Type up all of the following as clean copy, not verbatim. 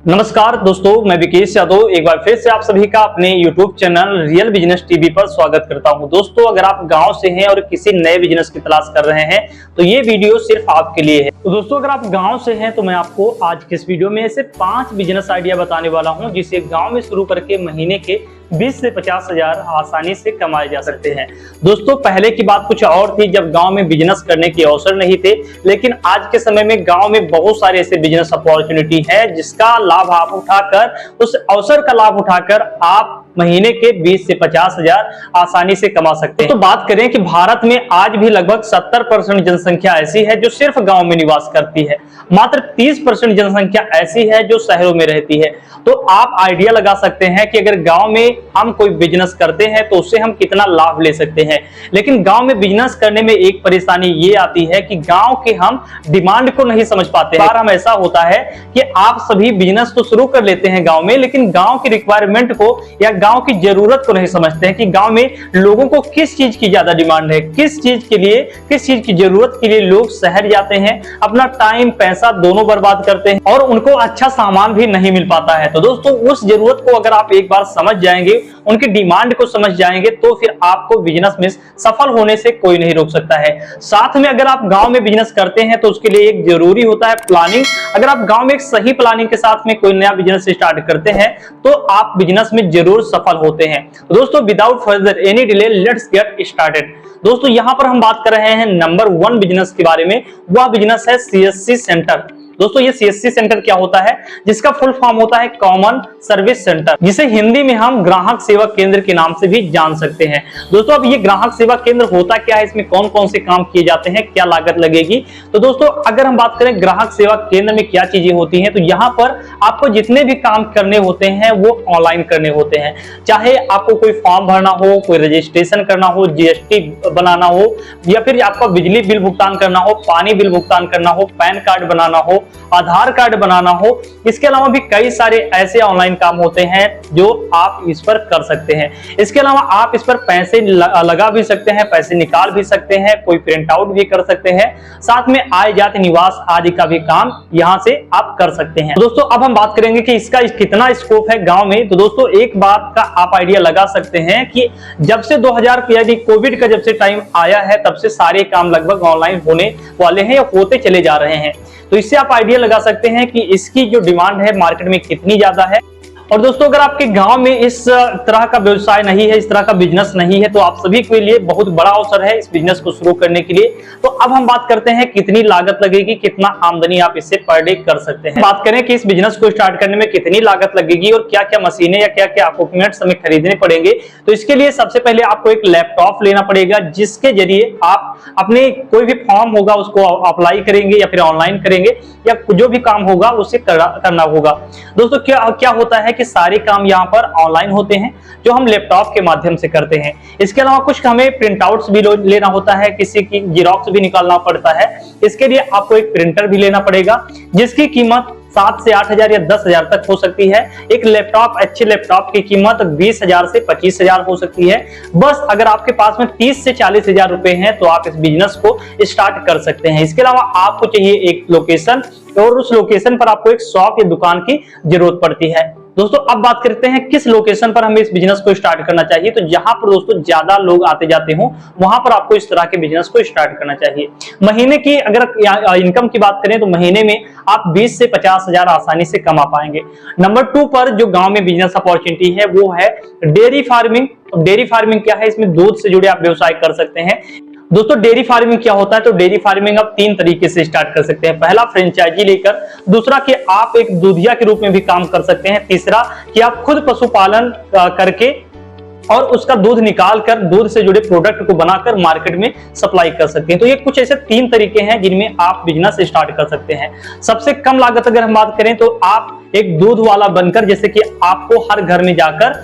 नमस्कार दोस्तों, मैं विकेश यादव एक बार फिर से आप सभी का अपने YouTube channel real business TV पर स्वागत करता हूं। दोस्तों, अगर आप गांव से हैं और किसी नए बिजनेस की तलाश कर रहे हैं तो ये वीडियो सिर्फ आपके लिए है। तो दोस्तों, अगर आप गांव से हैं तो मैं आपको आज के इस वीडियो में ऐसे 5 बिजनेस आइडिया बताने वाला हूं जिसे गांव में शुरू करके महीने के 20 से 50 हजार आसानी से कमाए जा सकते हैं। दोस्तों, पहले की बात कुछ और थी जब गांव में बिजनेस करने के अवसर नहीं थे, लेकिन आज के समय में गांव में बहुत सारे ऐसे बिजनेस अपॉर्चुनिटी है जिसका लाभ आप उठाकर, उस अवसर का लाभ उठाकर आप महीने के 20 से 50 हजार आसानी से कमा सकते हैं। तो बात करें कि भारत में आज भी लगभग 70% जनसंख्या ऐसी है जो सिर्फ गांव में निवास करती है, मात्र 30% जनसंख्या ऐसी है जो शहरों में रहती है। तो आप आइडिया लगा सकते हैं कि अगर गांव में हम कोई बिजनेस करते हैं तो उससे हम कितना लाभ ले सकते हैं। लेकिन गांव में बिजनेस करने में एक परेशानी ये आती है कि गांव के हम डिमांड को नहीं समझ पाते। बार हम ऐसा होता है कि आप सभी बिजनेस तो शुरू कर लेते हैं गांव में, लेकिन गांव की रिक्वायरमेंट को या गांव की जरूरत को नहीं समझते हैं कि गांव में लोगों को किस चीज की ज्यादा डिमांड है, किस चीज के लिए, किस चीज की जरूरत के लिए लोग शहर जाते हैं, अपना टाइम पैसा दोनों बर्बाद करते हैं और उनको अच्छा सामान भी नहीं मिल पाता है। तो दोस्तों, उस जरूरत को अगर आप एक बार समझ जाएंगे, उनकी डिमांड को समझ जाएंगे, तो फिर आपको बिजनेस में सफल होने से कोई नहीं रोक सकता है। साथ में अगर आप गांव में बिजनेस करते हैं तो उसके लिए एक जरूरी होता है प्लानिंग। अगर आप गांव में एक सही प्लानिंग के साथ में कोई नया बिजनेस स्टार्ट करते हैं तो आप बिजनेस में जरूर सफल होते हैं। तो दोस्तों, without further any delay let's get started. दोस्तों, यहां पर हम बात कर रहे हैं नंबर 1 बिजनेस के बारे में। वह बिजनेस है सीएससी सेंटर। दोस्तों, ये सीएससी सेंटर क्या होता है, जिसका फुल फॉर्म होता है कॉमन सर्विस सेंटर, जिसे हिंदी में हम ग्राहक सेवा केंद्र के नाम से भी जान सकते हैं। दोस्तों, अब ये ग्राहक सेवा केंद्र होता क्या है, इसमें कौन कौन से काम किए जाते हैं, क्या लागत लगेगी। तो दोस्तों, अगर हम बात करें ग्राहक सेवा केंद्र में क्या चीजें होती हैं, तो यहाँ पर आपको जितने भी काम करने होते हैं वो ऑनलाइन करने होते हैं। चाहे आपको कोई फॉर्म भरना हो, कोई रजिस्ट्रेशन करना हो, जीएसटी बनाना हो, या फिर आपका बिजली बिल भुगतान करना हो, पानी बिल भुगतान करना हो, पैन कार्ड बनाना हो, आधार कार्ड बनाना हो, इसके अलावा भी कई सारे ऐसे ऑनलाइन काम होते हैं जो आप इस पर कर सकते हैं। इसके अलावा आप इस पर पैसे लगा भी सकते हैं, पैसे निकाल भी सकते हैं, कोई प्रिंट आउट भी कर सकते हैं। साथ में आय जाति निवास आदि का भी काम यहां से आप कर सकते हैं। दोस्तों, अब हम बात करेंगे कि इसका कितना स्कोप है गांव में। तो दोस्तों, एक बात का आप आइडिया लगा सकते हैं कि जब से 2000 यानी कोविड का जब से टाइम आया है तब से सारे काम लगभग ऑनलाइन होने वाले हैं या होते चले जा रहे हैं। तो इससे आप आइडिया लगा सकते हैं कि इसकी जो डिमांड है मार्केट में कितनी ज्यादा है। और दोस्तों, अगर आपके गांव में इस तरह का व्यवसाय नहीं है, इस तरह का बिजनेस नहीं है, तो आप सभी के लिए बहुत बड़ा अवसर है इस बिजनेस को शुरू करने के लिए। तो अब हम बात करते हैं कितनी लागत लगेगी, कितना आमदनी आप इससे पर डे कर सकते हैं। बात करें कि इस बिजनेस को स्टार्ट करने में कितनी लागत लगेगी और क्या क्या मशीनें या क्या क्या इक्विपमेंट्स हमें खरीदने पड़ेंगे। तो इसके लिए सबसे पहले आपको एक लैपटॉप लेना पड़ेगा, जिसके जरिए आप अपने कोई भी फॉर्म होगा उसको अप्लाई करेंगे या फिर ऑनलाइन करेंगे, या जो भी काम होगा उसे करना होगा। दोस्तों, क्या होता है कि सारे काम यहाँ पर ऑनलाइन होते हैं जो हम लैपटॉप के माध्यम से करते हैं। इसके अलावा कुछ हमें प्रिंट आउट्स भी लेना होता है, किसी की जेरॉक्स भी निकालना पड़ता है। इसके लिए आपको एक प्रिंटर भी लेना पड़ेगा जिसकी कीमत 7 से 8 हजार या 10 हजार तक हो सकती है। एक लैपटॉप, अच्छे लैपटॉप की कीमत 20 हजार से 25 हजार हो सकती है। बस अगर आपके पास में 30 से 40 हजार रुपए हैं तो आप इस बिजनेस को स्टार्ट कर सकते हैं। इसके अलावा आपको चाहिए एक लोकेशन, और उस लोकेशन पर आपको एक शॉप या दुकान की जरूरत पड़ती है। दोस्तों, अब बात करते हैं किस लोकेशन पर हमें इस बिजनेस को स्टार्ट करना चाहिए। तो जहां पर दोस्तों ज्यादा लोग आते जाते हो वहां पर आपको इस तरह के बिजनेस को स्टार्ट करना चाहिए। महीने की अगर इनकम की बात करें तो महीने में आप 20 से 50 हजार आसानी से कमा पाएंगे। नंबर 2 पर जो गांव में बिजनेस अपॉर्चुनिटी है वो है डेयरी फार्मिंग। डेयरी फार्मिंग क्या है, इसमें दूध से जुड़े आप व्यवसाय कर सकते हैं। दोस्तों, डेयरी फार्मिंग क्या होता है, तो डेयरी फार्मिंग आप 3 तरीके से स्टार्ट कर सकते हैं। पहला, फ्रेंचाइजी लेकर। दूसरा, कि आप एक दूधिया के रूप में भी काम कर सकते हैं। तीसरा, कि आप खुद पशुपालन करके और उसका दूध निकाल कर दूध से जुड़े प्रोडक्ट को बनाकर मार्केट में सप्लाई कर सकते हैं। तो ये कुछ ऐसे 3 तरीके हैं जिनमें आप बिजनेस स्टार्ट कर सकते हैं। सबसे कम लागत अगर हम बात करें तो आप एक दूध वाला बनकर, जैसे कि आपको हर घर में जाकर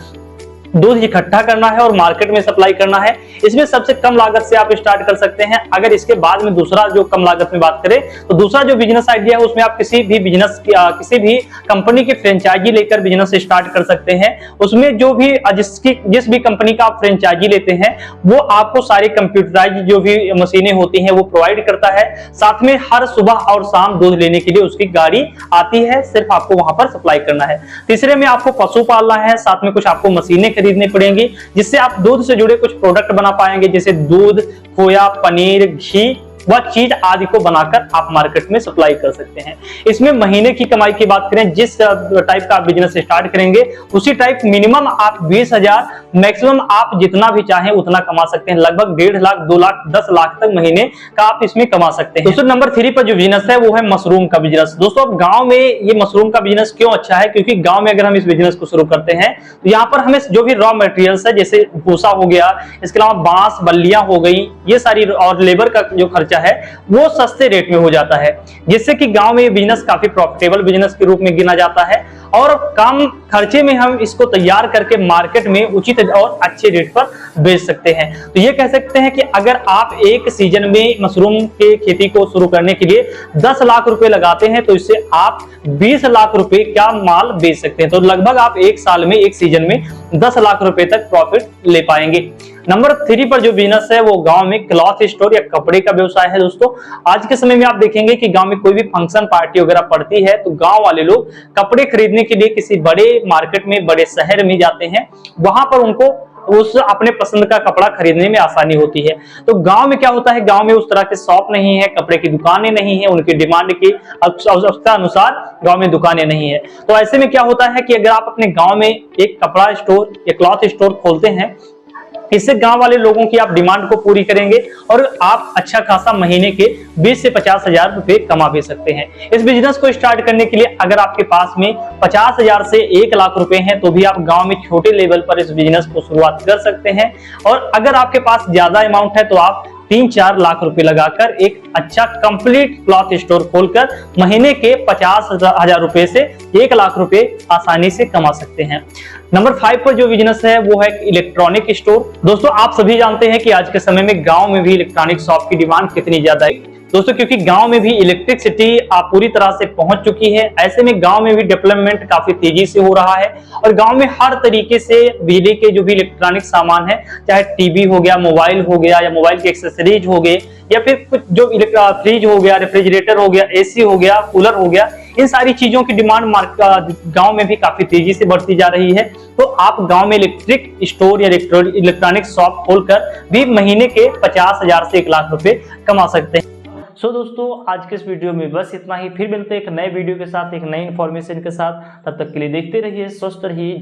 दूध इकट्ठा करना है और मार्केट में सप्लाई करना है। इसमें सबसे कम लागत से आप स्टार्ट कर सकते हैं। अगर इसके बाद में दूसरा जो कम लागत में बात करें तो दूसरा जो बिजनेस आइडिया है उसमें आप किसी भी कंपनी की फ्रेंचाइजी लेकर बिजनेस स्टार्ट कर सकते हैं। उसमें जो भी जिस भी कंपनी का आप फ्रेंचाइजी लेते हैं वो आपको सारी कंप्यूटराइज जो भी मशीनें होती हैं वो प्रोवाइड करता है। साथ में हर सुबह और शाम दूध लेने के लिए उसकी गाड़ी आती है, सिर्फ आपको वहां पर सप्लाई करना है। तीसरे में आपको पशु पालना है, साथ में कुछ आपको मशीनें खरीदनी पड़ेंगी जिससे आप दूध से जुड़े कुछ प्रोडक्ट बना पाएंगे, जैसे दूध, खोया, पनीर, घी वह चीज आदि को बनाकर आप मार्केट में सप्लाई कर सकते हैं। इसमें महीने की कमाई की बात करें, जिस टाइप का आप बिजनेस स्टार्ट करेंगे उसी टाइप मिनिमम आप 20,000, मैक्सिमम आप जितना भी चाहें उतना कमा सकते हैं। लगभग 1.5 लाख, 2 लाख, 10 लाख तक महीने का आप इसमें कमा सकते हैं। दोस्तों नंबर 3 पर जो बिजनेस है वो है मशरूम का बिजनेस। दोस्तों अब गांव में ये मशरूम का बिजनेस क्यों अच्छा है, क्योंकि गांव में अगर हम इस बिजनेस को शुरू करते हैं तो यहाँ पर हमें जो भी रॉ मटेरियल्स है, जैसे भूसा हो गया, इसके अलावा बांस, बल्लियां हो गई, ये सारी और लेबर का जो खर्चा है वो सस्ते रेट में हो जाता है, जिससे कि गांव में ये बिजनेस काफी प्रॉफिटेबल बिजनेस के रूप में गिना जाता है और कम खर्चे में हम इसको तैयार करके मार्केट में उचित और अच्छे रेट पर बेच सकते हैं। तो ये कह सकते हैं कि अगर आप एक सीजन में मशरूम के खेती को शुरू करने के लिए 10 लाख रुपए लगाते हैं तो इससे आप 20 लाख रुपए का माल बेच सकते हैं। तो लगभग आप एक साल में, एक सीजन में 10 लाख रुपए तक प्रॉफिट ले पाएंगे। नंबर 3 पर जो बिजनेस है वो गांव में क्लॉथ स्टोर या कपड़े का व्यवसाय है। दोस्तों आज के समय में आप देखेंगे कि गांव में कोई भी फंक्शन पार्टी वगैरह पड़ती है तो गांव वाले लोग कपड़े खरीदने के लिए किसी बड़े मार्केट में, बड़े शहर में जाते हैं, वहां पर उनको उस अपने पसंद का कपड़ा खरीदने में आसानी होती है। तो गांव में क्या होता है, गांव में उस तरह के शॉप नहीं है, कपड़े की दुकानें नहीं है, उनकी डिमांड की आवश्यकता अनुसार गांव में दुकानें नहीं है। तो ऐसे में क्या होता है कि अगर आप अपने गांव में एक कपड़ा स्टोर या क्लॉथ स्टोर खोलते हैं, इससे गांव वाले लोगों की आप डिमांड को पूरी करेंगे और आप अच्छा खासा महीने के 20 से 50,000 रुपए कमा भी सकते हैं। इस बिजनेस को स्टार्ट करने के लिए अगर आपके पास में 50,000 से 1 लाख रुपए हैं तो भी आप गांव में छोटे लेवल पर इस बिजनेस को शुरुआत कर सकते हैं। और अगर आपके पास ज्यादा अमाउंट है तो आप 3-4 लाख रुपए लगाकर एक अच्छा कंप्लीट क्लॉथ स्टोर खोलकर महीने के 50,000 रुपए से 1 लाख रुपए आसानी से कमा सकते हैं। नंबर 5 पर जो बिजनेस है वो है इलेक्ट्रॉनिक स्टोर। दोस्तों आप सभी जानते हैं कि आज के समय में गांव में भी इलेक्ट्रॉनिक शॉप की डिमांड कितनी ज्यादा है दोस्तों, क्योंकि गांव में भी इलेक्ट्रिसिटी पूरी तरह से पहुंच चुकी है। ऐसे में गांव में भी डेवलपमेंट काफी तेजी से हो रहा है और गांव में हर तरीके से बिजली के जो भी इलेक्ट्रॉनिक सामान है, चाहे टीवी हो गया, मोबाइल हो गया या मोबाइल के एक्सेसरीज हो गए या फिर कुछ जो फ्रिज हो गया, रेफ्रिजरेटर हो गया, एसी हो गया, कूलर हो गया, इन सारी चीजों की डिमांड गांव में भी काफी तेजी से बढ़ती जा रही है। तो आप गांव में इलेक्ट्रिक स्टोर या इलेक्ट्रॉनिक शॉप खोलकर भी महीने के 50,000 से 1 लाख रुपए कमा सकते हैं। सो दोस्तों आज के इस वीडियो में बस इतना ही। फिर मिलते हैं एक नए वीडियो के साथ, एक नई इंफॉर्मेशन के साथ। तब तक के लिए देखते रहिए, स्वस्थ रहिए।